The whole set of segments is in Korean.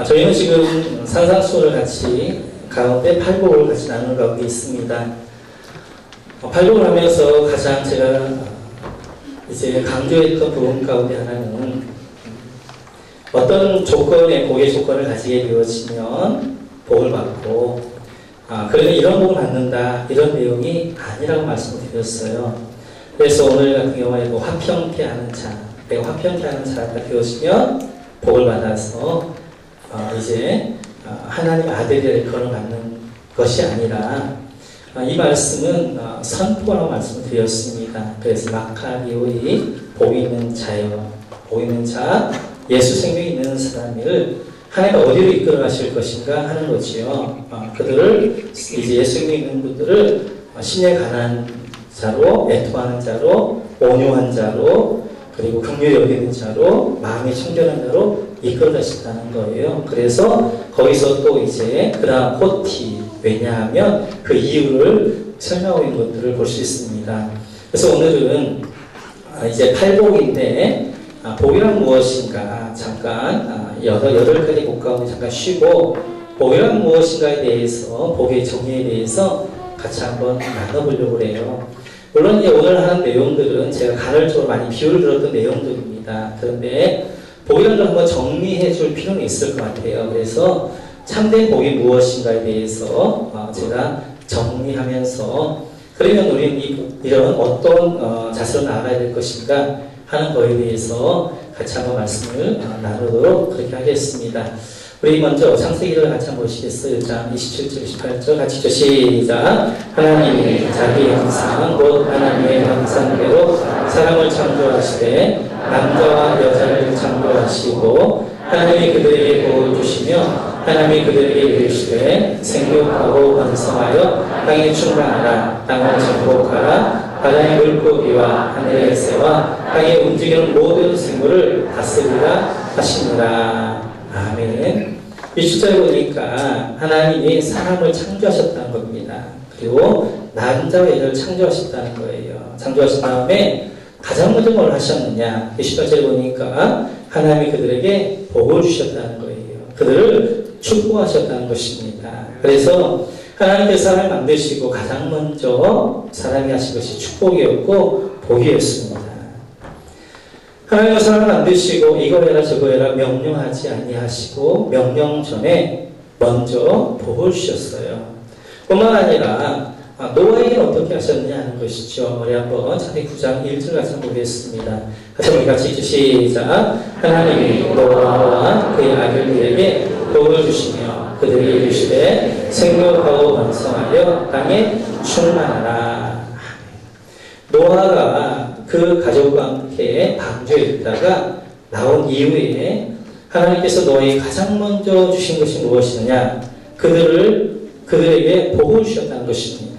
저희는 지금 산상수훈을 같이 가운데 팔복을 같이 나누는 가운데 있습니다. 팔복을 하면서 가장 제가 이제 강조했던 부분 가운데 하나는 어떤 조건의 복의 조건을 가지게 되어지면 복을 받고 그러면 이런 복을 받는다 이런 내용이 아니라고 말씀을 드렸어요. 그래서 오늘 같은 경우에도 화평케 하는 자, 내가 화평케 하는 자가 되어지면 복을 받아서 이제 하나님 아들을 거론받는 것이 아니라 이 말씀은 선포라고 말씀을 드렸습니다. 그래서 마카리오의 복 있는 자여, 복 있는 자, 예수 생명이 있는 사람을 하나님이 어디로 이끌어 가실 것인가 하는 거지요. 그들을 이제 예수 생명이 있는 분들을 신에 관한 자로, 애통하는 자로, 온유한 자로, 그리고 긍휼히 여기는 자로, 마음이 청결한 자로 이끌어 가신다는 거예요. 그래서 거기서 또 이제 그다음 호티, 왜냐하면 그 이유를 설명하고 있는 것들을 볼 수 있습니다. 그래서 오늘은 이제 팔복인데 복이란 무엇인가 잠깐 여덟 가지 복 가운데 잠깐 쉬고 복이란 무엇인가에 대해서 복의 정의에 대해서 같이 한번 나눠보려고 해요. 물론 이제 오늘 하는 내용들은 제가 간헐적으로 많이 비유를 들었던 내용들입니다. 그런데 복이라는 걸 한번 정리해 줄 필요는 있을 것 같아요. 그래서 참된 복이 무엇인가에 대해서 제가 정리하면서 그러면 우리는 이런 어떤 자세로 나아가야 될 것인가 하는 거에 대해서 같이 한번 말씀을 나누도록 그렇게 하겠습니다. 우리 먼저 창세기를 같이 한번 보시겠어요? 1장 27절 28절 같이 시작. 하나님이 자기 형상 곧 하나님의 형상대로 사람을 창조하시되 남자와 여자를 창조하시고 하나님이 그들에게 복을 주시며 하나님이 그들에게 이르시되 생육하고 번성하여 땅에 충만하라. 땅을 정복하라. 바다의 물고기와 하늘의 새와 땅에 움직이는 모든 생물을 다스리라 하시니라. 아멘. 이 숫자를 보니까 하나님이 사람을 창조하셨다는 겁니다. 그리고 남자와 여자를 창조하셨다는 거예요. 창조하신 다음에 가장 먼저 뭘 하셨느냐? 28절에 보니까 하나님이 그들에게 복을 주셨다는 거예요. 그들을 축복하셨다는 것입니다. 그래서 하나님께서 사람을 만드시고 가장 먼저 사람이 하신 것이 축복이었고 복이었습니다. 하나님은 사람을 만드시고 이거 해라 저거 해라 명령하지 아니하시고 명령 전에 먼저 복을 주셨어요. 뿐만 아니라 노아에게는 어떻게 하셨느냐 하는 것이죠. 우리 한번 창세기 9장 1절 같이 한번 보겠습니다. 같이 시작. 하나님이 노아와 그의 아들들에게 복을 주시며 그들이 이르시되 생육하고 번성하여 땅에 충만하라. 노아가 그 가족과 함께 방주에 있다가 나온 이후에 하나님께서 노아에게 가장 먼저 주신 것이 무엇이냐? 그들에게 복을 주셨다는 것입니다.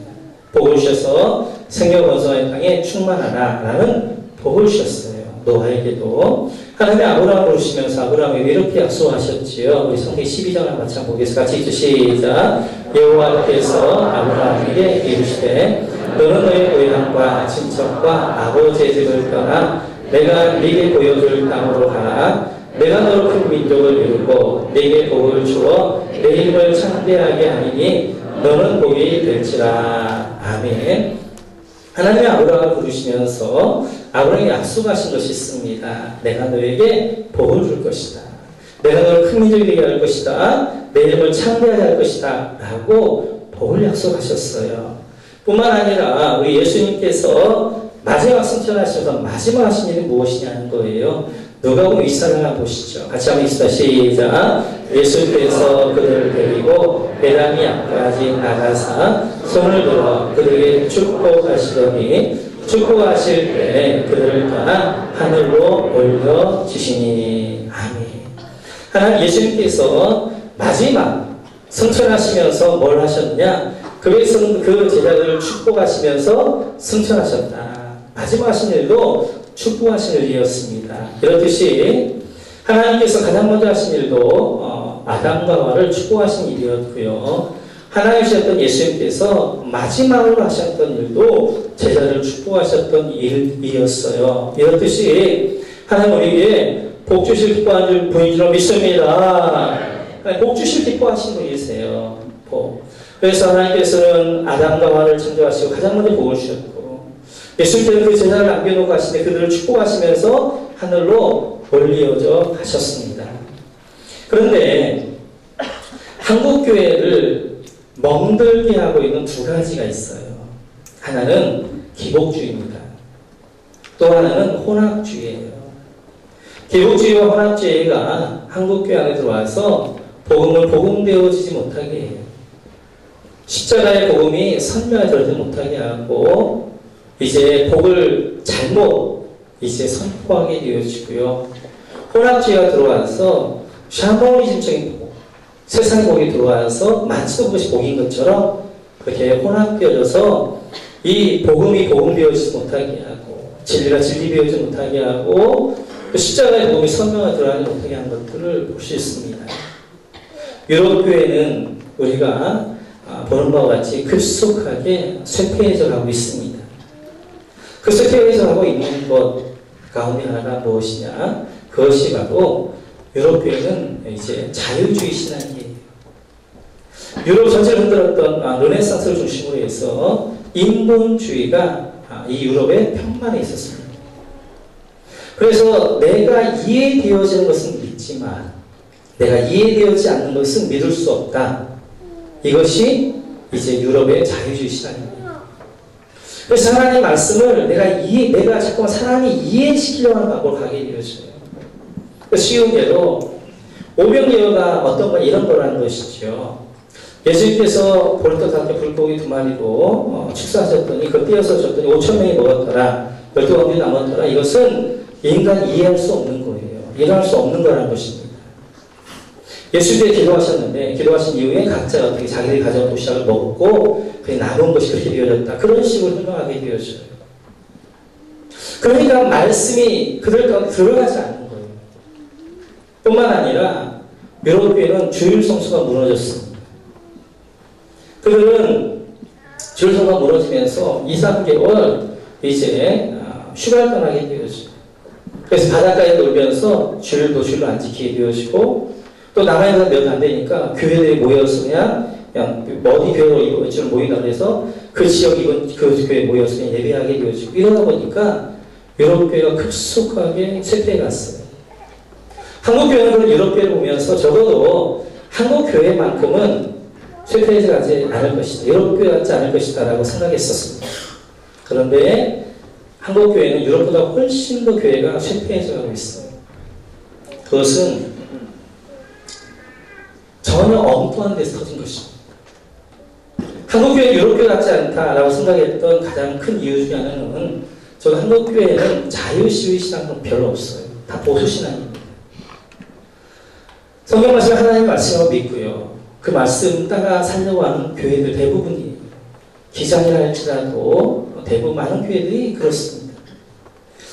복을 주셔서 생겨 번성한 땅에 충만하라 라는 복을 주셨어요. 노아에게도 하나님이 아브라함을 부르시면서 아브라함에게 이렇게 약속하셨지요. 우리 성경 12장을 같이 한번 보겠습니다. 같이 시작. 여호와께서 아브라함에게 이르시되 너는 너의 고향과 친척과 아버지의 집을 떠나 내가 네게 보여줄 땅으로 가라. 내가 너로 큰 민족을 이루고 네게 복을 주어 내 이름을 창대하게 하리니 너는 복이 될지라. 아멘. 하나님이 아브라함을 부르시면서 아브라함에게 약속하신 것이 있습니다. 내가 너에게 복을 줄 것이다. 내가 너를 큰 민족이 되게 할 것이다. 내 이름을 창대하게 할 것이다. 라고 복을 약속하셨어요. 뿐만 아니라 우리 예수님께서 마지막 승천하셔서 마지막 하신 일이 무엇이냐는 거예요. 누가복음 24장을 보시죠. 같이 한번 있습니다. 시작. 예수께서 그들을 데리고 베다니아까지 나가사 손을 들어 그들에게 축복하시더니 축복하실 때 그들을 떠나 하늘로 올려주시니. 아멘. 하나님 예수님께서 마지막 승천하시면서 뭘 하셨느냐? 그 제자들을 축복하시면서 승천하셨다. 마지막 하신 일도 축복하신 일이었습니다. 이렇듯이 하나님께서 가장 먼저 하신 일도 아담과 하와를 축복하신 일이었고요. 하나님이셨던 예수님께서 마지막으로 하셨던 일도 제자를 축복하셨던 일이었어요. 이렇듯이 하나님 우리에게 복 주실 줄 믿습니다. 복 주실 기뻐하시는 분이세요. 복. 그래서 하나님께서는 아담과 하와를 창조하시고 가장 먼저 복을 주셨고, 예수님께서 그 제자를 남겨놓고 가시는데 그들을 축복하시면서 하늘로 올리어져 가셨습니다. 그런데 한국교회를 멍들게 하고 있는 두 가지가 있어요. 하나는 기복주의입니다. 또 하나는 혼합주의예요. 기복주의와 혼합주의가 한국교회 안에 들어와서 복음을 복음되어지지 못하게 해요. 십자가의 복음이 선명하지 못하게 하고 이제 복을 잘못 이제 선포하게 되어지고요. 혼합주의가 들어와서 샤머니즘적인 복, 세상 복이 들어와서 마치도 그것이 복인 것처럼 그렇게 혼합되어져서 이 복음이 복음되어지지 못하게 하고 진리가 진리되어지지 못하게 하고 그 십자가의 복음이 선명하게 드러나지 못하게 한 것들을 볼 수 있습니다. 유럽교회는 우리가 보는 바와 같이 급속하게 쇠퇴해져 가고 있습니다. 그 쇠퇴해져 가고 있는 것 가운데 하나가 무엇이냐? 그것이 바로 유럽교회는 이제 자유주의 신앙이에요. 유럽 전체를 흔들었던 르네상스를 중심으로 해서 인본주의가 이 유럽의 평만에 있었습니다. 그래서 내가 이해되어지는 것은 믿지만 내가 이해되어지지 않는 것은 믿을 수 없다. 이것이 이제 유럽의 자유주의 신앙입니다. 그래서 하나님 말씀을 내가 자꾸만 사람이 이해시키려고 하는 방법으로 가게 되어져요. 쉬운 예로 오병이어가 어떤 거 이런 거라는 것이죠. 예수님께서 보리떡 불고기 2마리로 축사하셨더니 그걸 띄어서 줬더니 5,000명이 먹었더라. 12광이 남았더라. 이것은 인간이 이해할 수 없는 거예요. 일어날 수 없는 거라는 것입니다. 예수님이 기도하셨는데 기도하신 이후에 각자 어떻게 자기들이 가져온 도시락을 먹었고 그 남은 것이 그렇게 되어졌다. 그런 식으로 설명하게 되어져요. 그러니까 말씀이 그들 가운데 들어가지 않는 거예요. 뿐만 아니라 유럽교회는 주일 성수가 무너졌습니다. 그들은 주일 성수가 무너지면서 2, 3개월 이제 휴가를 떠나게 되어져요. 그래서 바닷가에 놀면서 주일도 주일로 안 지키게 되어지고 또 남한에서 몇 안 되니까 교회들이 모여서 그냥 어디 교회로 이번 모이나 그래서 그 지역 그 교회에 모여서 그냥 예배하게 되어지고 이러다 보니까 유럽교회가 급속하게 쇠퇴해 갔어요. 한국교회는 그런 유럽교회를 보면서 적어도 한국교회만큼은 쇠퇴하지 않을 것이다. 유럽교회 같지 않을 것이다 라고 생각했었습니다. 그런데 한국교회는 유럽보다 훨씬 더 교회가 쇠퇴해져 가고 있어요. 그것은 전혀 엉뚱한 데서 터진 것입니다. 한국교회 유럽교회 같지 않다라고 생각했던 가장 큰 이유 중에 하나는 저는 한국교회는 자유시위 신앙은 별로 없어요. 다 보수신앙입니다. 성경 말씀을 하나님 말씀으로 믿고요. 그 말씀 따라 살려고 하는 교회들 대부분이에요. 기장이라 할지라도 대부분 많은 교회들이 그렇습니다.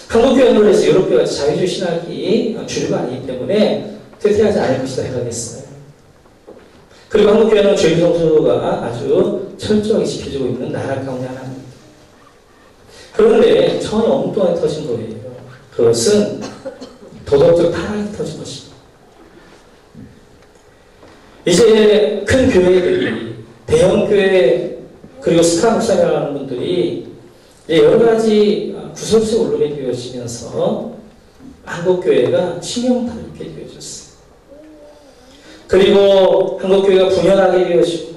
한국교회는 그래서 유럽교회가 자유주의 신학이 주류가 아니기 때문에 퇴퇴하지 않을 것이다 생각했어요. 그리고 한국교회는 주일 성수가 아주 철저하게 지켜지고 있는 나라 가운데 하나입니다. 그런데 전혀 엉뚱하게 터진 거예요. 그것은 도덕적 타락이 터진 것입니다. 이제 큰 교회들이 대형교회 그리고 스타 목사님이라는 분들이 여러 가지 구설수에 오르게 되어지면서 한국교회가 치명타를 입게 되어졌어요. 그리고 한국교회가 분열하게 되어지고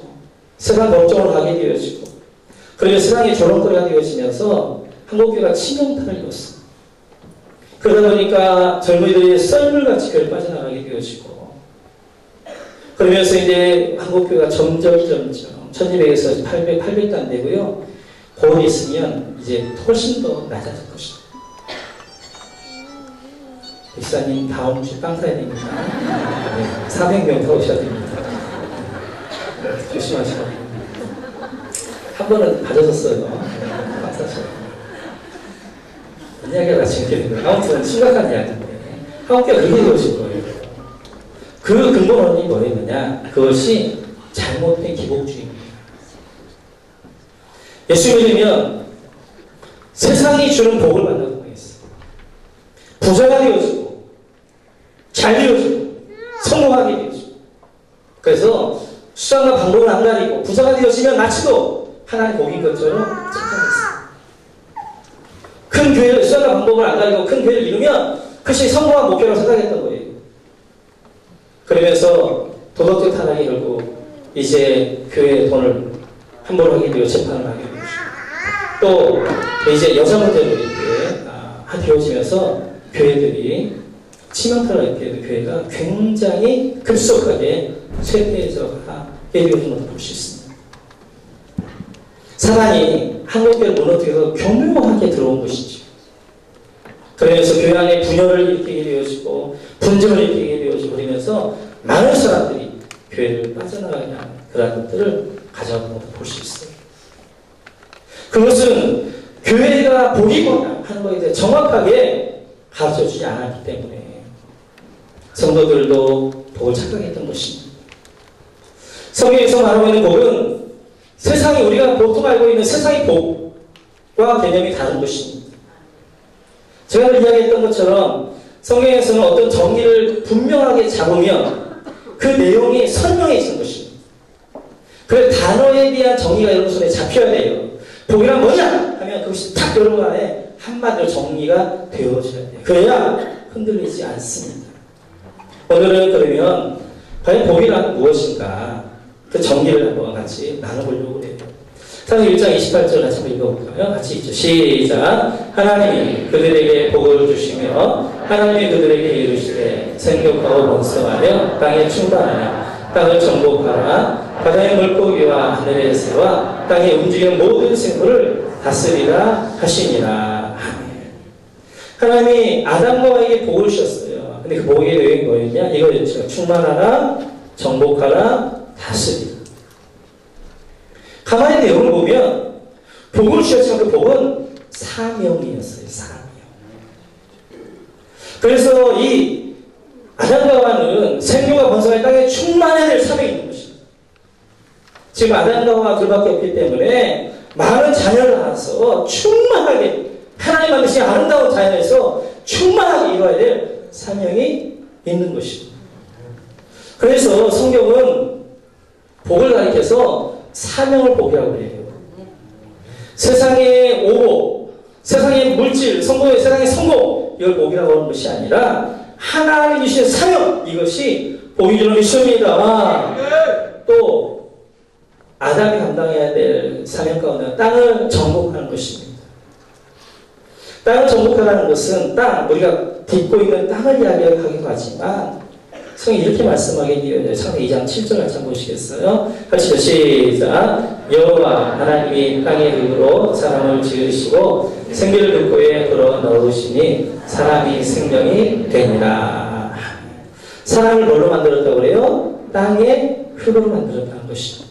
세상 법정으로 가게 되어지고 그리고 세상의 조롱거리가 되어지면서 한국교회가 치명타를 입었어요. 그러다 보니까 젊은이들이 썰물같이 교회를 빠져나가게 되어지고 그러면서 이제 한국교회가 점점 1200에서 800도 안 되고요. 곧 있으면 이제 훨씬 더 낮아질 것입니다. 목사님 다음 주 빵 사야 됩니다. 네, 400명 더 오셔야 됩니다. 조심하시고 한 번은 가져졌어요. 빵 사셔요. 이야기가 지금 되는 거예요. 아무튼 심각한 이야기인데 한국교회가 그렇게 되어질 거예요. 그 근본 원인이 뭐였느냐? 그것이 잘못된 기복주의입니다. 예수 믿으면 세상이 주는 복을 만나고 있어요. 부자가 되어지고 잘 되어지고 성공하게 되어지고 그래서 수단과 방법을 안 가리고 부자가 되어지면 마치도 하나님 복인 것처럼 착각했어요. 큰 교회를 수단과 방법을 안 가리고 큰 교회를 이루면 그것이 성공한 목표라고 생각했던 거예요. 그러면서 도덕적 타락이 결국 이제 교회의 돈을 함부로 하게 되고 재판을 하게 되고 또 이제 여자 문제로 이렇게 되어지면서 교회들이 치명타를 입게 된 교회가 굉장히 급속하게 쇠퇴해서 하게 되어진 것을 볼 수 있습니다. 사단이 한국교회를 무너뜨려서 교묘하게 들어온 것이죠. 그러면서 교회 안에 분열을 일으키게 되어지고 분쟁을 일으키게 되어지고 그러면서 많은 사람들이 교회를 빠져나가게 하는 그런 것들을 가져온 것을 볼 수 있어요. 그것은 교회가 복이 뭐냐 하는 것에 대해 정확하게 가르쳐주지 않았기 때문에 성도들도 복을 착각했던 것입니다. 성경에서 말하고 있는 복은 세상이 우리가 보통 알고 있는 세상의 복과 개념이 다른 것입니다. 제가 이야기했던 것처럼 성경에서는 어떤 정의를 분명하게 잡으면 그 내용이 선명해지는 것입니다. 그 단어에 대한 정의가 여러분 손에 잡혀야 돼요. 복이란 뭐냐 하면 그것이 딱 여러분 안에 한마디로 정리가 되어져야 돼요. 그래야 흔들리지 않습니다. 오늘은 그러면 과연 복이란 무엇인가 그 정리를 한번 같이 나눠보려고 해요. 창세기 1장 28절 같이 한번 읽어볼까요? 같이 읽죠. 시작. 하나님이 그들에게 복을 주시며 하나님이 그들에게 이르시되 생육하고 번성하며 땅에 충만하여 땅을 정복하라. 바다의 물고기와 하늘의 새와 땅에 움직이는 모든 생물을 다스리라 하시니라. 하나님이 아담과 하와에게 복을 주셨어요. 근데 그 복의 내용이 뭐였냐? 이거였죠. 충만하라, 정복하라, 다스리라. 가만히 내용을 보면 복을 주셨지만 그 복은 사명이었어요. 사명. 그래서 이 아담과 하와는 생육과 번성의 땅에 충만해야 될 사명이 있는 것입니다. 지금 아담과 하와가 둘밖에 없기 때문에 많은 자녀를 낳아서 충만하게 하나님 만드신 아름다운 자연에서 충만하게 이루어야 될 사명이 있는 것입니다. 그래서 성경은 복을 가리켜서 사명을 복이라고 해요. 세상의 오복, 세상의 물질, 세상의 성공 이걸 복이라고 하는 것이 아니라 하나님이 주신 사명 이것이 복이 주는 미션입니다. 또 아담이 감당해야 될 사명 가운데 땅을 정복하는 것입니다. 땅을 정복하라는 것은 우리가 딛고 있는 땅을 이야기하기도 하지만 성경이 이렇게 말씀하게 되어요. 창세기 2장 7절 같이 한번 보시겠어요? 같이 시작. 여호와 하나님이 땅의 흙으로 사람을 지으시고 생기를 흙고에 불어 넣으시니 사람이 생명이 되니라. 사람을 뭘로 만들었다고 그래요? 땅의 흙으로 만들었다는 것입니다.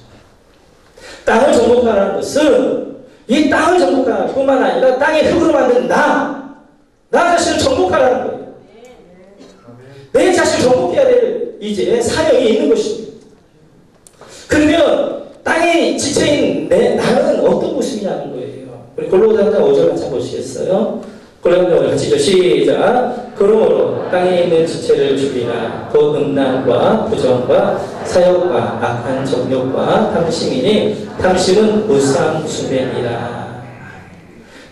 땅을 정복하라는 것은 이 땅을 정복하라 뿐만 아니라 땅의 흙으로 만든 나 자신을 정복하라는 거예요. 내 자신을 정복해야 될 이제 사명이 있는 것입니다. 그러면 땅의 지체인 나는 어떤 모습이냐는 거예요. 우리 골로새서 5절 같이 보시겠어요? 골로새서 같이 시작. 그러므로 땅에 있는 지체를 죽이라. 곧 음란과 부정과 사욕과 악한 정욕과 탐심이니 탐심은 무상수배니라.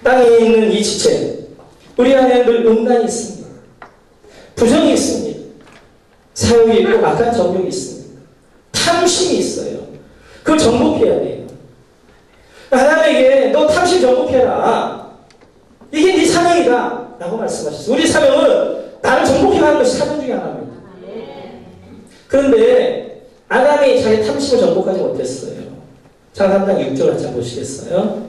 땅에 있는 이 지체 우리 안에 늘 음란이 있습니다. 부정이 있습니다. 사욕이 있고 악한 정욕이 있습니다. 탐심이 있어요. 그걸 정복해야 돼요. 하나님에게 너 탐심 정복해라. 이게 네 사명이다 라고 말씀하셨어요. 우리 사명은 나를 정복해야 하는 것이 사명 중에 하나입니다. 그런데 아담이 자기 탐심을 정복하지 못했어요. 창세기 3장 6절 같이 보시겠어요?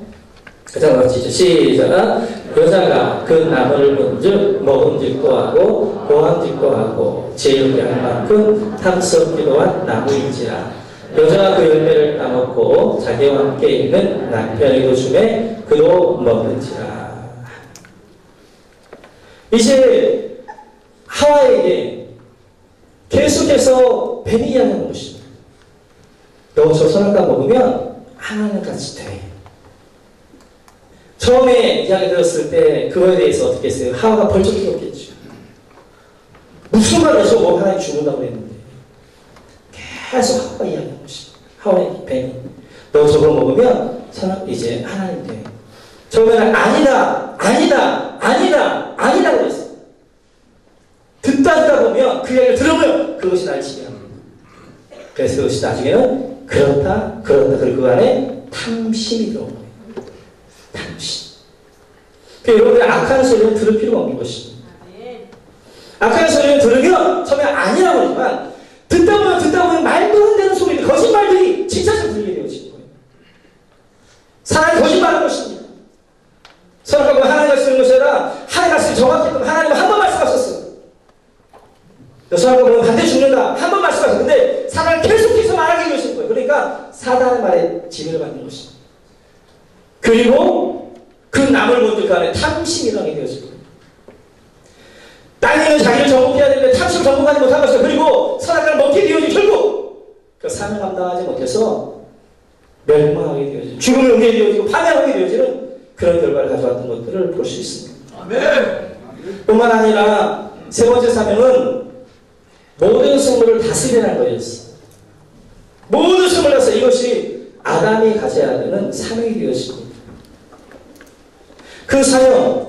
가장 같이 시작. 여자가 그 나무를 본즉 먹음직도 하고 보암직도 하고 지혜롭게 할 만큼 탐스럽기도 한 나무인지라. 여자가 그 열매를 따먹고 자기와 함께 있는 남편에게 주매 그도 먹는지라. 이제 하와에게 계속해서 뱀이 이야기하는 것입니다. 너 저 선악과 먹으면 하나님 같이 돼. 처음에 이야기 들었을 때 그거에 대해서 어떻게 했어요? 하와가 벌쩍 뛰었겠죠. 무슨 말을 해서 뭐 하나님 죽는다고 했는데 계속 하와가 이야기하는 것입니다. 하와의 뱀이 너 저거 먹으면 이제 하나님 돼. 처음에는 아니다 아니다 아니다 아니다 그랬어요. 듣다 보면 그 이야기를 들으면 그것이 날 지배합니다. 그래서 그것이 나중에는 그렇다 그리고 그 안에 탐심이 들어온 거예요. 탐심. 여러분들 악한 소리는 들을 필요가 없는 것입니다. 악한 소리를 들으면 처음에 아니라고 하지만 듣다 보면 말도 안 되는 소리들, 거짓말들이 진짜처럼 들리게 되어지는 거예요. 사람이 거짓말하는 것입니다. 선악과가 하나님과 쓰는 것이 아니라 하나님과 쓰는 정확했던 하나님은 한 번 말씀하셨어요. 선악과 보면 반드시 죽는다. 한 번 말씀하셨어요. 근데 사람을 계속해서 말하게 되어지는 거예요. 그러니까 사단의 말에 지배를 받는 것입니다. 그리고 그 남을 본들 그 안에 탐심이 일어나게 되어지는 거예요. 땅에는 자기를 정복해야 되는데 탐심을 정복하지 못한 것이죠. 그리고 선악과를 먹게 되어지고 결국 그 사명 감당하지 못해서 멸망하게 되어지고 죽음을 오게 되어지고 파멸하게 되어지는 그런 결과를 가져왔던 것들을 볼 수 있습니다. 아멘. 뿐만 아니라 세 번째 사명은 모든 생물을 다스리라는 거였어요. 모든 생물을 다스려 이것이 아담이 가져야 되는 사명이 되었습니다. 그 사명은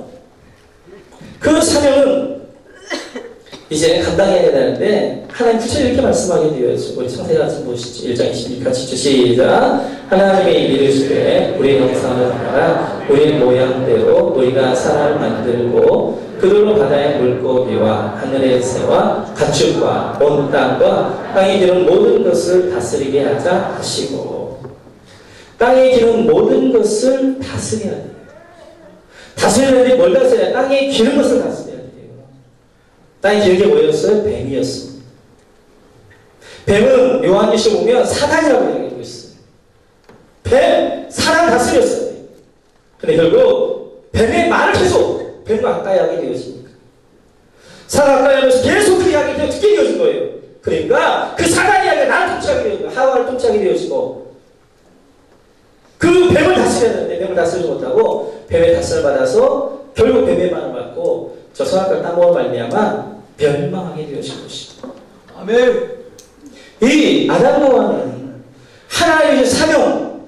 이제 감당해야 되는데 하나님 구체적으로 이렇게 말씀하게 되어있고 우리 창세기 같은 보시죠. 1장 26절 같이 시작. 하나님이 이르시되 우리 형상을 따라 우리 모양대로 우리가 사람을 만들고 그들로 바다의 물고기와 하늘의 새와 가축과 온 땅과 땅에 기는 모든 것을 다스리게 하자 하시고 땅에 기는 모든 것을 다스려야 돼요. 다스리는데 뭘 다스려야 돼요? 땅에 기는 것을 다스려야 돼요. 땅에 기는 게 뭐였어요? 뱀이었습니다. 뱀은 요한계시록 보면 사단이라고 이야기하고 있어요. 뱀, 사단 다스렸어요. 근데 결국 뱀의 말을 계속 뱀과 가까이 하게 되어집니까? 사단 가까이 하면서 계속 그 이야기를 듣게 되어진 거예요. 그러니까 그 사단 이야기가 나를 통치하게 되어지고 하와를 통치하게 되어지고 그 뱀을 다스려야 되는데 뱀을 다스리지 못하고 뱀의 다스림을 받아서 결국 뱀의 말을 받고 저 선악과를 따먹어 말미암아 멸망하게 되어진 것입니다. 아멘. 이 아담과 하와는 하나님의 사명,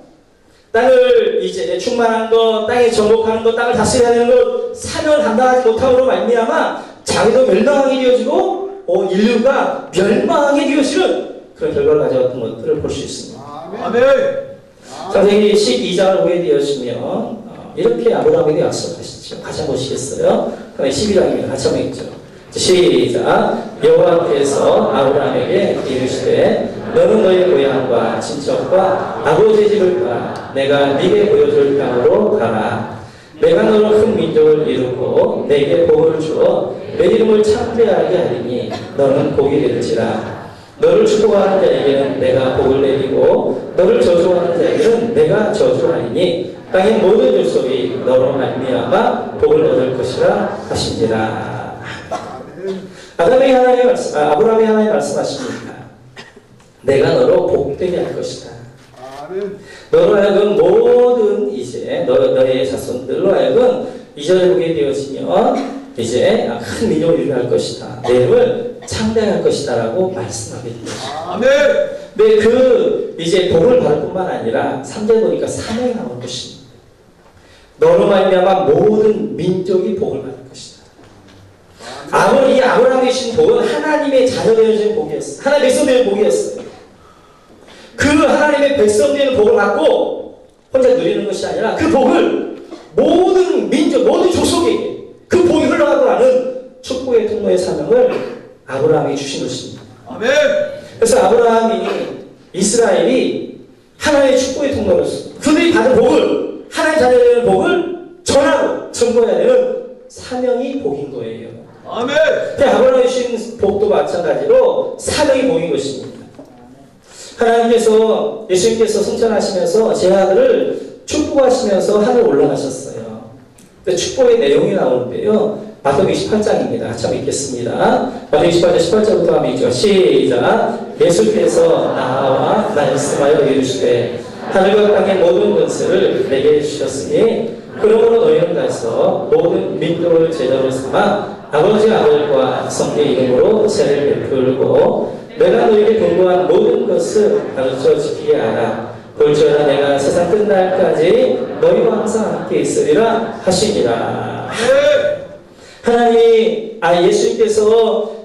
땅을 이제 충만한 것, 땅에 정복하는 것, 땅을 다스려야 하는 것, 사명을 감당하지 못함으로 말미암아 자기도 멸망하게 되어지고 인류가 멸망하게 되어지는 그런 결과를 가져왔던 것들을 볼 수 있습니다. 아멘. 창세기 12장을 보게 되었으면 이렇게 아브라함에게 약속하시죠. 같이 한번 보시겠어요? 그다음에 12장입니다. 같이 한번 읽죠. 시작. 여호와께서 아브라함에게 이르시되 너는 너의 고향과 친척과 아버지 집을 가 내가 네게 보여줄 땅으로 가라. 내가 너로 큰 민족을 이루고 내게 복을 주어 내 이름을 창대하게 하리니 너는 복이 될지라. 너를 축복하는 자에게는 내가 복을 내리고 너를 저주하는 자에게는 내가 저주하리니 땅의 모든 족속이 너로 말미암아 복을 얻을 것이라 하신지라. 아담에게 아브라함이 하나님 말씀하십니다. 내가 너로 복되게 할 것이다. 너로 하여금 모든 이제 너의 자손들로 하여금 이전에 보게 되어지면 이제 큰 민족을 이루할 것이다. 내 이름을 창대할 것이다라고 말씀하게 되었습니다. 아멘. 네, 그 이제 복을 받을 뿐만 아니라 3절 보니까 사명이 나오는 것입니다. 너로 말미암아 모든 민족이 복을 받을 것이다. 이 아브라함이 주신 복은 하나님의 자녀되어 주신 복이었어요. 하나님의 백성되는 복이었어요. 그 하나님의 백성되는 복을 받고 혼자 누리는 것이 아니라 그 복을 모든 민족, 모든 족속에게 그 복이 흘러가고 나는 축복의 통로의 사명을 아브라함이 주신 것입니다. 아멘. 그래서 아브라함이 이스라엘이 하나님의 축복의 통로로서 그들이 받은 복을 하나님 자녀되는 복을 전하고 전거해야 되는 사명이 복인 거예요. 아멘. 아브라함이 주신 복도 마찬가지로 사명이 복인 것입니다. 하나님께서 예수님께서 승천하시면서 제 아들을 축복하시면서 하늘 올라가셨어요. 축복의 내용이 나오는데요. 마태복음 28장입니다. 같이 한번 읽겠습니다. 마태복음 28장 18절부터 한번 읽죠. 시작. 예수께서 나와 말씀하여 이르시되 하늘과 땅의 모든 권세를 내게 주셨으니 그러므로 너희는 가서 모든 민족을 제자로 삼아 아버지 아들과 성령의 이름으로 세례를 베풀고 내가 너희에게 공부한 모든 것을 가르쳐 지키게 하라. 볼지어다 내가 세상 끝날까지 너희와 항상 함께 있으리라 하시니라. 하나님이 예수님께서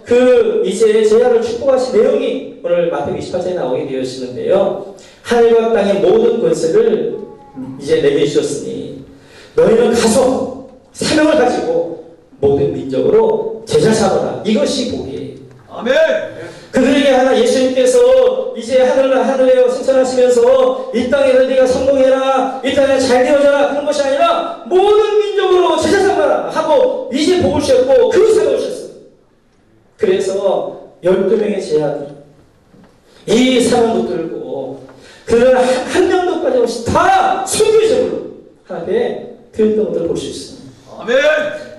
이제 제자를 축복하신 내용이 오늘 마태복음 28장에 나오게 되어지는데요. 하늘과 땅의 모든 권세를 이제 내게 주셨으니 너희는 가서 사명을 가지고 모든 민족으로 제자 삼으라. 이것이 복이에요. 아멘. 그들에게 하나 예수님께서 이제 하늘에 승천하시면서 이 땅에서 네가 성공해라, 이 땅에 잘 되어져라 그런 것이 아니라 모든 민족으로 제자 삼아라 하고 이제 복을 주셨고 그 사명을 주셨어요. 그래서 12명의 제자들 이 사명 붙들고 그들은 한 명도 빠짐없이 다 순교적으로 하나님의 드렸던 것들을 볼 수 있습니다. 아멘.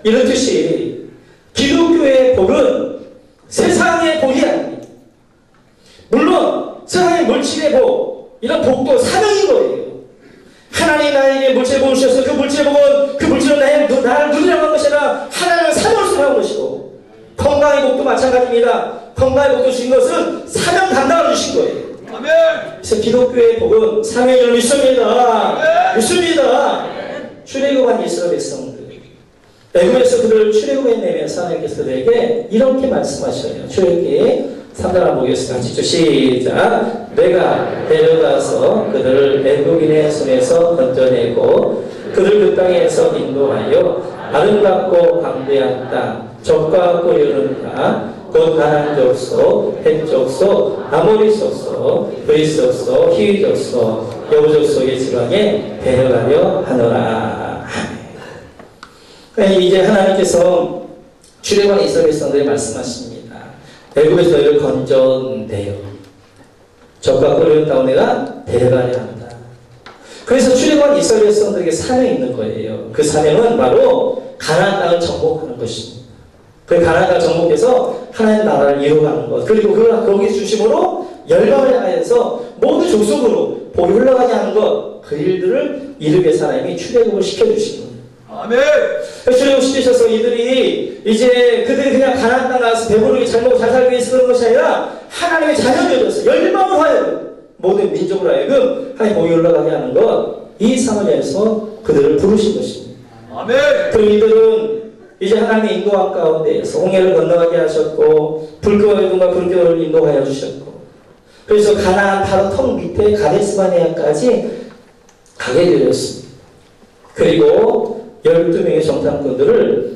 이런 뜻이 기독교의 복은 세상의 복이 아닙니다. 물론 세상의 물질의 복, 이런 복도 사명인 거예요. 하나님이 나에게 물질의 복을 주셔서 그 물질의 복은 그 물질로 나를 누리라고 한 것이 아니라 하나님을 사명을 수행한 것이고, 건강의 복도 마찬가지입니다. 건강의 복도 주신 것은 사명 감당을 주신 거예요. 아멘. 그래서 기독교의 복은 사명을 믿습니다. 믿습니다. 출애굽한 이스라엘 백성들, 애굽에서 그들을 출애굽해내면서 하나님께서 그들에게 이렇게 말씀하셔요. 출애굽기 3장 보겠습니다. 같이 시작. 내가 데려가서 그들을 애굽인의 손에서 건져내고 그들 그 땅에서 인도하여 아름답고 광대한 땅, 적과 꿀 땅, 곧 가나안 족속, 헷 족속, 아모리 족속, 브리스 족속, 히위 족속, 여부 족속의 지방에 데려가려 하노라. 이제 하나님께서 출애굽한 이스라엘 백성들에 말씀하십니다. 애굽에서 너희를 건져내요. 적과 꿀 땅 내가 데려가려 한다. 그래서 출애굽한 이스라엘 백성들에게 사명이 있는 거예요. 그 사명은 바로 가나안 땅을 정복하는 것입니다. 그 가나안 땅을 정복해서 하나님의 나라를 이루어가는 것, 그리고 거기 중심으로 열방을 향해서 모든 족속으로 복이 흘러가게 하는 것, 그 일들을 이루기 위해서 하나님이 출애굽을 시켜주시는 거예요. 아멘. 출애굽 시키셔서 이들이 이제 그들이 그냥 가나안 땅 가서 배부르게 잘 먹고 잘 살기 위해서 그런 것이 아니라 하나님의 자녀되어서 열방을 하여 모든 민족으로 하여금 하나님 복이 올라가게 하는 것, 이 상을 위해서 그들을 부르신 것입니다. 아멘. 그럼 이들은 이제 하나님의 인도함 가운데에서 홍해를 건너가게 하셨고 불과 어둠과 불교를 인도하여 주셨고, 그래서 가나안 바로 턱 밑에 가데스바네아까지 가게 되었습니다. 그리고 12명의 정탐꾼들을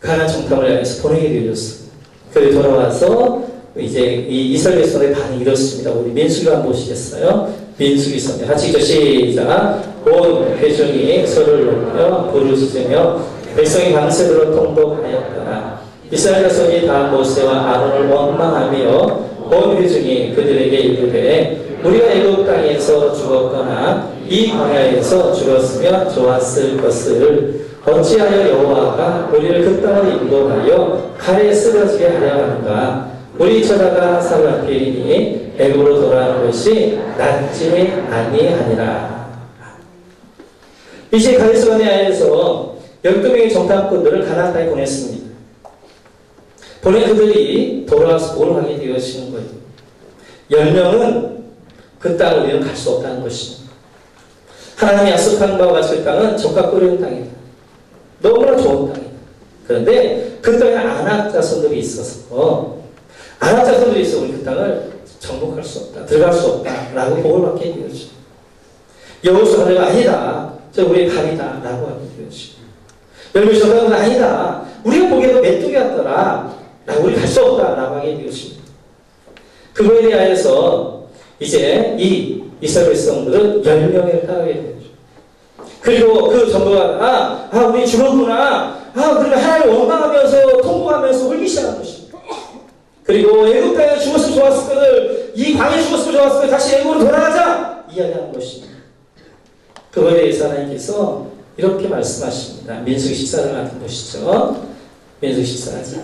가나안 정탐을 향해서 보내게 되었습니다. 그리고 돌아와서 이제 이 이스라엘 백성의 반응이 이렇습니다. 우리 민수기를 한번 보시겠어요? 민수기 3장 같이 시작. 온 회중이 서로를 높여 부르짖으며 백성이 밤새도록 통곡하였더라. 이스라엘 백성이 다 모세와 아론을 원망하며 온 회중이 그들에게 이르되 우리가 애굽 땅에서 죽었거나 이 광야에서 죽었으면 좋았을 것을 어찌하여 여호와가 우리를 그 땅을 인도하여 칼에 쓰러지게 하려 하는가. 우리 전하가 사로잡히리니 애굽으로 돌아가는 것이 낫지 아니하니라. 이제 가데스바네아에서 12명의 정탐꾼들을 가나안 땅에 보냈습니다. 보낸 그들이 돌아와서 뭘 하게 되어지는 거예요. 10명은 그 땅을 우리는 갈 수 없다는 것입니다. 하나님이 약속한 바와 같이 그 땅은 적과 꿀이 땅이다. 너무나 좋은 땅이다. 그런데 그 땅에 아낙 자손들이 있어서 아낙 자손들이 있어 우리 그 땅을 정복할 수 없다. 들어갈 수 없다. 라고 복을 받게 되어지죠. 여호수아가 내가 아니다. 저 우리의 답이다. 라고 하게 되어지죠. 열매 정답은 아니다. 우리가 보기에도 메뚜기 같더라. 라고 우리 갈 수 없다. 라고 하게 되어집니다. 그거에 대하여서 이제 이 이스라엘 백성들은 10명을 따르게 되죠. 그리고 그 전부가 우리 죽었구나. 그러면 하나님을 원망하면서 통곡하면서 울기 시작한 것입니다. 그리고 애굽 땅에 죽었으면 좋았을 거를, 이 광야에 죽었으면 좋았을 거를 다시 애굽으로 돌아가자 이야기하는 것입니다. 그거에 대해서 하나님께서 이렇게 말씀하십니다. 민수기 14장 같은 것이죠. 민수기 14장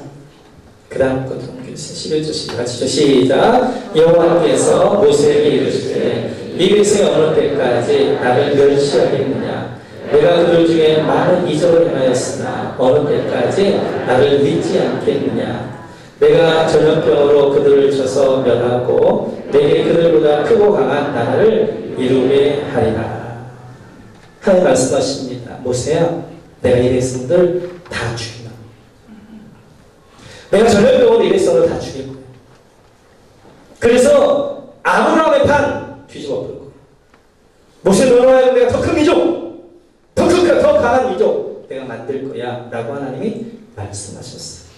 그 다음 것도 옮겨주세요. 11절 같이 시작. 여호와께서 모세에게 이르시되 이 백성이 어느 때까지 나를 멸시하겠느냐. 내가 그들 중에 많은 이적을 행하였으나 어느 때까지 나를 믿지 않겠느냐. 내가 전염병으로 그들을 쳐서 멸하고 내게 그들보다 말씀하십니다. 모세야, 내가 이 백성들 다 죽인다. 내가 전염병으로 이 백성을 다 죽일 거야. 그래서 아브라함의 판 뒤집어 버릴 거야. 모세 너로 하여금 내가 더 큰 민족, 더 강한 민족 내가 만들 거야 라고 하나님이 말씀하셨어요.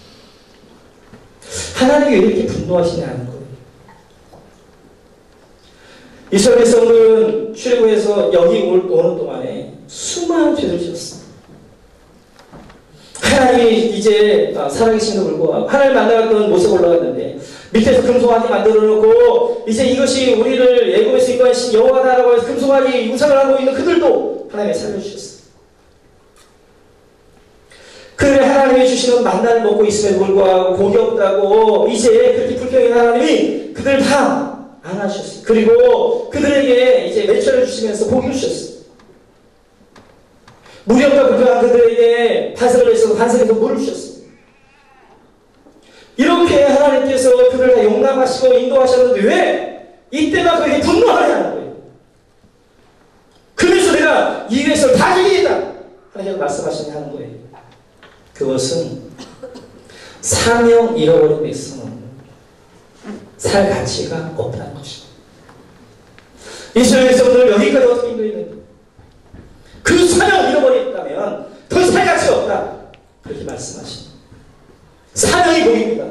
하나님이 왜 이렇게 분노하시냐는 거예요. 이스라엘 백성들은 출애굽에서 여기 오는 동안에 수많은 죄를 지었어. 하나님이 이제 살아계신도 불구하고 하나님 만나갔던 모세가 올라갔는데 밑에서 금송아지 만들어 놓고 이제 이것이 우리를 애굽에서 인도하신 여호와다라고 해서 금송아지 우상을 하고 있는 그들도 하나님이 살려주셨어. 그들의 하나님이 주시는 만나를 먹고 있음에도 불구하고 복이 없다고 이제 그렇게 불평한 하나님이 그들을 다 안아주셨어요. 그리고 그들에게 이제 매출을 주시면서 복을 주셨어요. 물이 없다 불평한 그들에게 반석을 내셔서 반석에서 물을 주셨어요. 이렇게 하나님께서 그들을 다 용납하시고 인도하셨는데 왜 이때만 그에게 분노하느냐는 거예요. 그래서 내가 이 백성을 다 죽이겠다 하나님께서 말씀하시냐 하는 거예요. 그것은 사명 잃어버린 백성은 살 가치가 없다는 것입니다. 이스라엘 백성들을 여기까지 어떻게 인도했는데 그 사명 잃어버렸다면 더 살 가치가 없다 그렇게 말씀하십니다. 사명이 보입니다.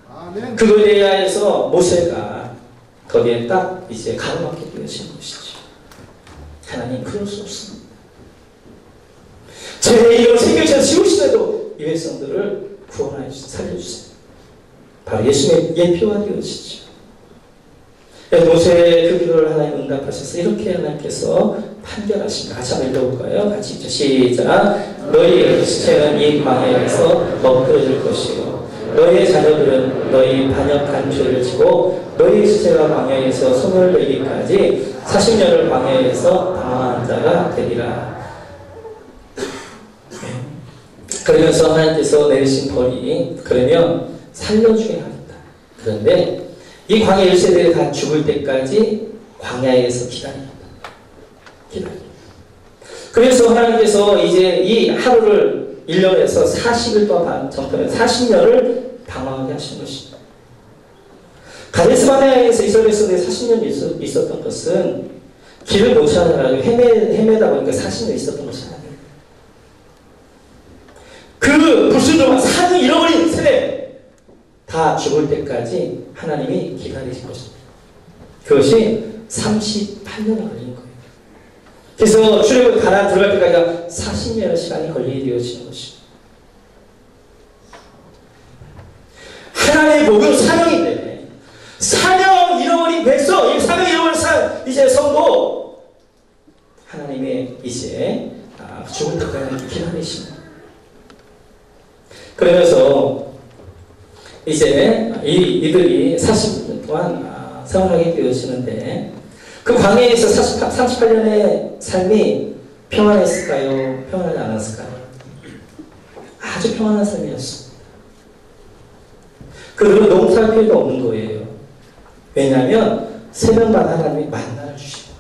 아멘. 그거에 대하여서 모세가 거기에 딱 이제 가로막게 되어진 것이죠. 하나님 그럴 수 없습니다. 제 이름을 생명체로 지우시더라도 이 백성들을 구원하여 주세요. 살려주세요. 바로 예수님의 예표가 되어지죠. 모세의 그 기도를 하나님 응답하셔서 이렇게 하나님께서 판결하십니다. 같이 한번 읽어볼까요? 같이 읽죠. 시작. 너희의 시체는 이 광야에서 먹그러질 것이고 너희의 자녀들은 너희 반역한 죄를 지고 너희의 시체가 광야에서 손을 내기까지 40년을 광야에서 방황한 자가 되리라. 그러면서 하나님께서 내리신 벌이 그러면 살려줘야 합니다. 그런데 이 광야 1세대를 다 죽을 때까지 광야에서 기다립니다. 그래서 하나님께서 이제 이 하루를 1년에서 40일 동안 정탐해 40년을 방황하게 하신 것입니다. 가데스 바네아에서 이스라엘 백성들이 40년 있었던 것은 길을 못 찾아가지고 헤매다 보니까 40년 있었던 것이 아니에요. 그 불순종한 산을 잃어버린 세대 다 죽을 때까지 하나님이 기다리신 것입니다. 그것이 38년이 걸린 거예요. 그래서 출애굽 가나안 들어갈 때까지가 40년의 시간이 걸리게 되어지는 것입니다. 하나님의 복은 사명인데 사명 잃어버린 백성, 이 사명 잃어버린 이제 성도 하나님의 이제 죽을 때까지 기다리십니다. 그러면서 이제 이들이 40년 동안 생활하게 되어지는데 그 광야에서 38년의 삶이 평안했을까요? 평안하지 않았을까요? 아주 평안한 삶이었습니다. 그들은 농사할 필요가 없는 거예요. 왜냐하면 새벽마다 하나님이 만나를 주시고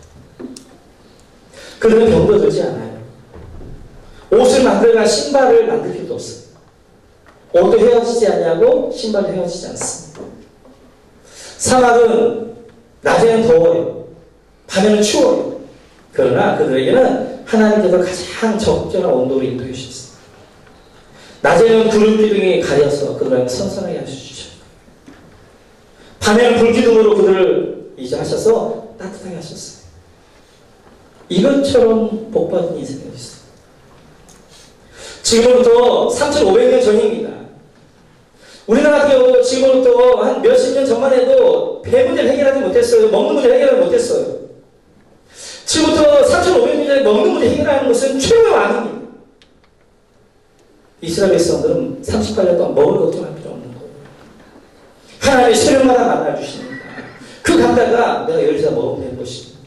그들은 병도 들지 않아요. 옷을 만들거나 신발을 만들 필요도 없어요. 옷도 헤어지지 않냐고 신발도 헤어지지 않습니다. 사막은 낮에는 더워요. 밤에는 추워요. 그러나 그들에게는 하나님께서 가장 적절한 온도로 인도해 주셨어요. 낮에는 구름 기둥이 가려서 그들을 선선하게 하셔주죠. 밤에는 불기둥으로 그들을 이제 하셔서 따뜻하게 하셨어요. 이것처럼 복받은 인생이 있어요. 지금부터 3,500년 전입니다. 우리나라 같은 경우 지금부터 한 몇십 년 전만 해도 배 문제를 해결하지 못했어요. 먹는 문제를 해결하지 못했어요. 지금부터 3,500년 전에 먹는 문제 해결하는 것은 최고의 왕입니다. 이스라엘 백성들은 38년 동안 먹을 것도 할 필요 없는 거예요. 하나님의 새벽마다 만나주십니다. 그 감다가 내가 열리자 먹으면 되는 것입니다.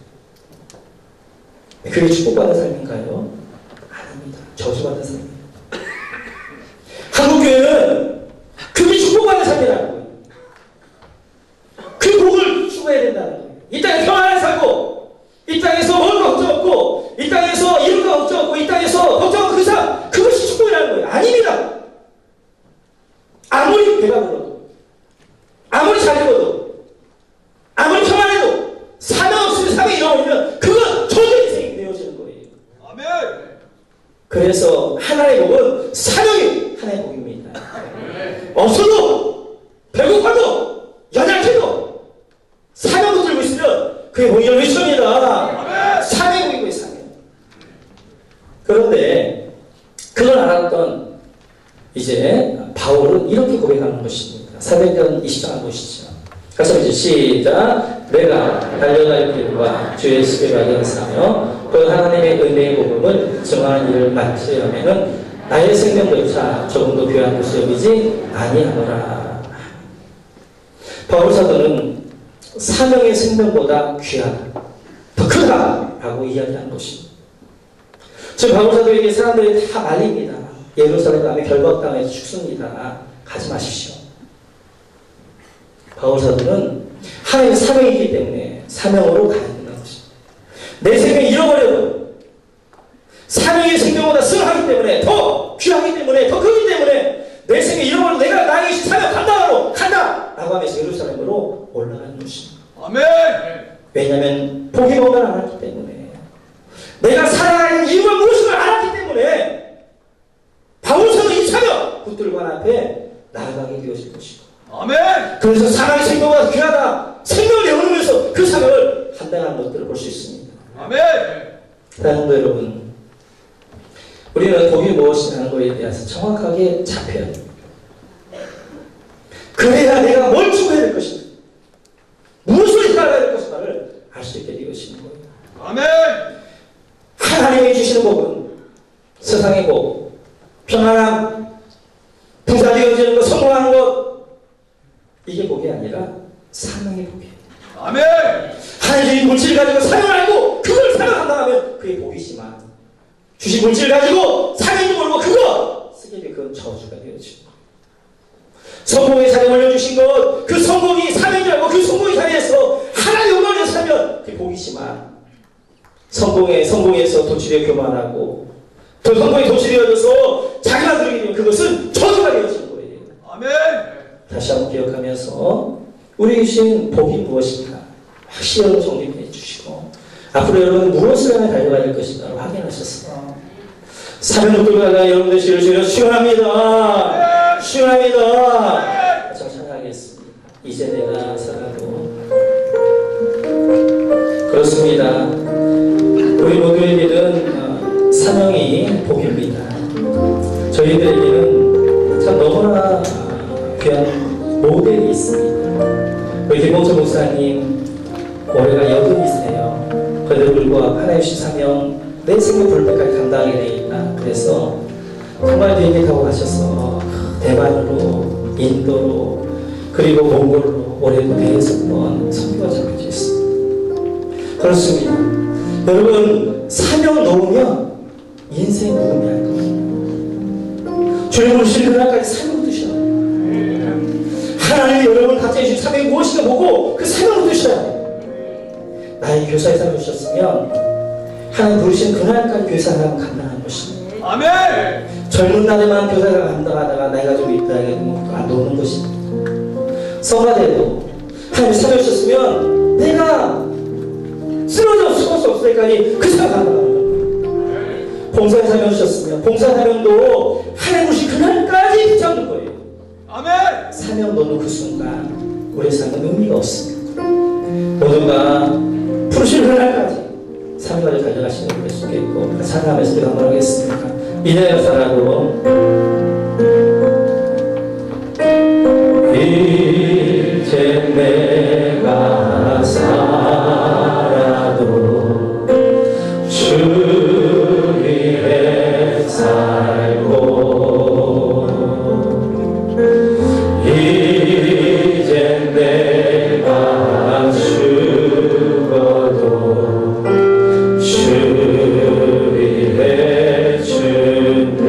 그게 축복받은 삶인가요? 아닙니다. 저주받은 삶입니다. 한국교회는 그게 축복받는 삶이라는 거예요. 그 복을 추구해야 된다는 거예요. 이 땅에 평안하게 살고 이 땅에서 먹을 거 걱정 없고 이 땅에서 그래서 하나의 복은 사명이 하나의 복입니다. 없어도 배고파도 연약해도 사명을 들고 있으면 그게 복이 열리십니다. 사명이 복이고 사명. 그런데 그걸 알았던 이제 바울은 이렇게 고백하는 것입니다. 사도행전 20장 한번 보시죠. 같이 이제 시작. 내가 달려갈 길과 주 예수를 발견하며 그 하나님의 은혜의 복음을 증언하는 일을 마치려면은 나의 생명조차 조금도 귀한 것을 여기지 아니하노라. 바울 사도는 사명의 생명보다 귀하다, 더 크다라고 이야기하는 것입니다. 지금 바울 사도에게 사람들이 다 말립니다. 예루살렘 밤에 결박당해서 죽습니다. 가지 마십시오. 바울 사도는 하나님의 사명이기 때문에 사명으로 가야 된다는 것입니다. 내 생명 잃어버려도 사명의 생명보다 승하기 때문에, 더 귀하기 때문에, 더 크기 때문에 내 생명 잃어버려도 내가 나에게 사명 간다! 라고 하면서 예루살렘으로 올라가는 것입니다. 아멘! 왜냐하면 복이 뭔가를 알았기 때문에, 내가 살아가는 이유가 무엇인가 알았기 때문에 바울 사도 이 사명 붙들고 하나님 앞에 나아가게 되어질 것이고, 아멘! 그래서 사랑의 생명보다 귀하다, 생명을 내어놓으면서 그 사명을 감당하는 것들을 볼 수 있습니다. 아멘! 사랑하는 여러분, 우리는 복이 무엇이냐는 것에 대해서 정확하게 잡혀야 됩니다. 그래야 내가 뭘 추구해야 될 것인가, 무엇을 따라야 될 것인가를 알 수 있게 되어지는 거예요. 아멘! 하나님이 주시는 복은 세상의 복, 평안함, 부자 되어지는 것, 성공하는 것, 이게 복이 아니라 사명의 복이에요. 아멘! 하나님이 물질을 가지고 사명을 알고 그걸 사명한다면 그게 복이지만, 주신 물질을 가지고 사명도 모르고 그거 쓰게 되면 그건 저주가 되어지고, 성공의 사명을 올려주신 것, 그 성공이 사명이라고 그 성공의 자리에서 하나님 영광을 위해서 살면 그게 복이지만, 성공에서 도취되어 교만하고 또 성공에 도취되어져서 자기가 누리게 되면 그것은 저주가 되어지는 거예요. 아멘! 다시 한번 기억하면서 우리에게 주신 복이 무엇인가 확실히 정립해 주시고, 앞으로 여러분 무엇을 하며 달려가야 될 것인가를 확인하셨어. 사명을 끌고 가다가 여러분들 시를 시원합니다. 시원합니다. 좀 찬양하겠습니다. 이제 내가 살아도. 그렇습니다. 우리 모두에게는 사명이 복입니다. 저희들에게는 참 너무나 귀한 모델이 있습니다. 우리 김봉철 목사님 올해가 80이세요. 그래도 불구하고 하나님 주신 사명 내 생명 부를 때까지 감당하게 되어 있다. 그래서 정말 비행기 타고 가셔서 대만으로, 인도로, 그리고 몽골로 올해도 106번 선교가 잡혀져 있습니다. 그렇습니다. 여러분, 사명 놓으면 인생 무금이 할 겁니다. 주님 오실 그날까지 사명 드셔야 돼요. 하나님이 여러분 각자 주신 사명이 무엇인가 보고 그 사명을 드셔야 돼요. 나의 교사의 사명을 주셨으면 하나님 부르신 그날까지 교사를 감당하는 것입니다. 아멘! 젊은 날에만 교사를 감당하다가 나이가 좀 있다 하게 되면 안 노는 것입니다. 성가대도 하나님 사명 주셨으면 내가 쓰러져 죽을 수 없으니까 그 사명 감당하는 겁니다. 봉사의 사명 주셨으면 봉사 사명도 하나님 부르신 그날까지 붙잡는 거예요. 아멘! 사명 놓는 그 순간 우리 삶은 의미가 없습니다. 모두가 부르신 그날까지 사명을 달려가시는 걸 수 있겠고, 찬양하면서 우리가 한번 하겠습니다. 이내가 살아도 이제 내가 살아도 주 위에 살고, 이제 내가 죽어도 주 위에 주내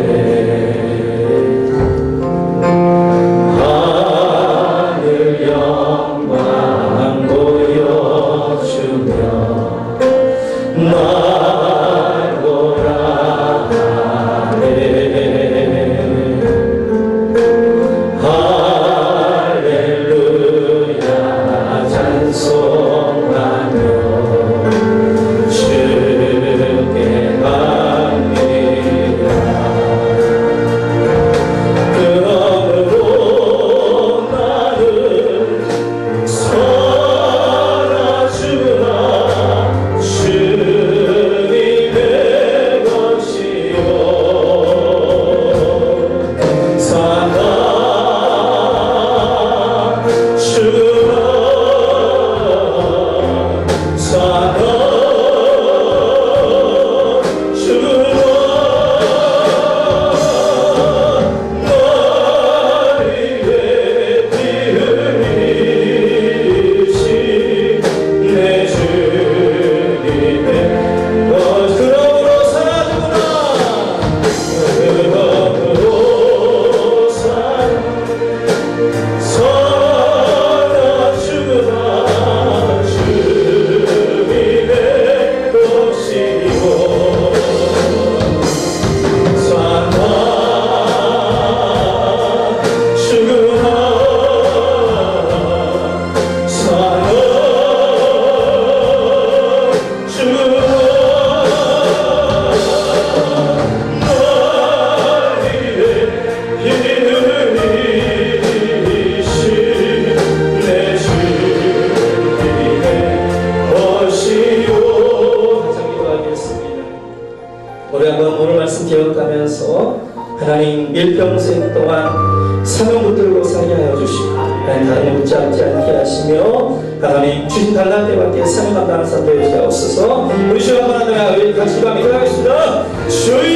하나님 일평생 동안 사명 붙들고 살게 하여 주시고 다른 붙잡지 않게 하시며 하나님 주신 달란 때밖에 사명 감당하는 사람 되지 하옵소서. 우리 주여 한번 하나님 같이 기도하겠습니다. 주여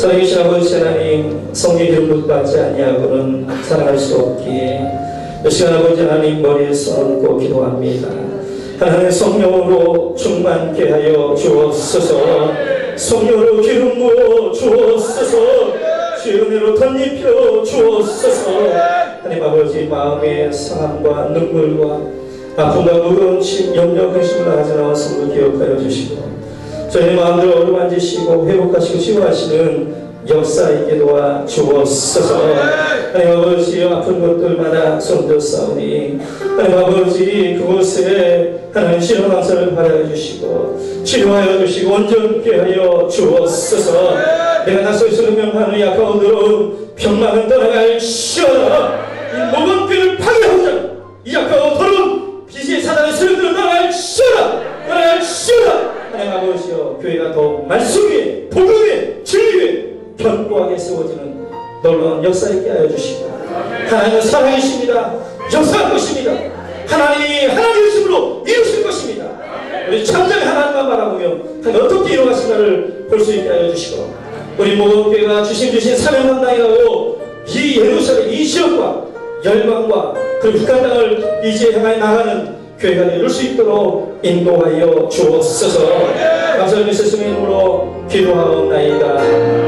살아계신 아버지 하나님, 성령의 기름 받지 아니하고는 살아갈 수 없기에 이 시간 아버지 하나님 머리에 손 얹고 기도합니다. 하나님 성령으로 충만케 하여 주옵소서. 성령으로 기름 부어 주옵소서. 주의 은혜로 덧입혀 주옵소서. 하나님 아버지 마음의 상함과 눈물과 아픔과 무거운 짐, 염려, 근심을 가져 나온 성도 기억하여 주시고 저희 마음들을 어루만지시고 회복하시고 치유하시는 역사 있게 도와 주옵소서. 하나님 아버지 아픈 것들마다 손들어 싸우니 하나님 아버지 그곳에 하나님 신앙강사를 발하여 주시고 치료하여 주시고 온전케 하여 주옵소서. 내가 나서서 명하는 약하고 더러운 병만은 떠나갈 시어라. 이 모건뼈를 파괴하고자 이 약하고 더러운 빛의 사단의 세력들을 떠나갈 시어라. 떠나갈 시어라. 하나님 아버지여 교회가 더욱 말씀 위에 복음 위에 진리 위에 견고하게 세워지는 놀라운 역사 있게 하여 주시고 하나님은 살아계십니다. 역사할 것입니다. 하나님이 하나님의 힘으로 이루실 것입니다. 우리 참전의 하나님만 바라보며 하나님 어떻게 이루어가신가를 볼 수 있게 하여 주시고 우리 모든 교회가 주신 사명 감당이라고 이 예루살렘 이 지역과 열방과 그 북한 땅을 이제 향하여 나가는 교회가 이룰 수 있도록 인도하여 주옵소서. 감사의 말씀의 이름으로 기도하옵나이다.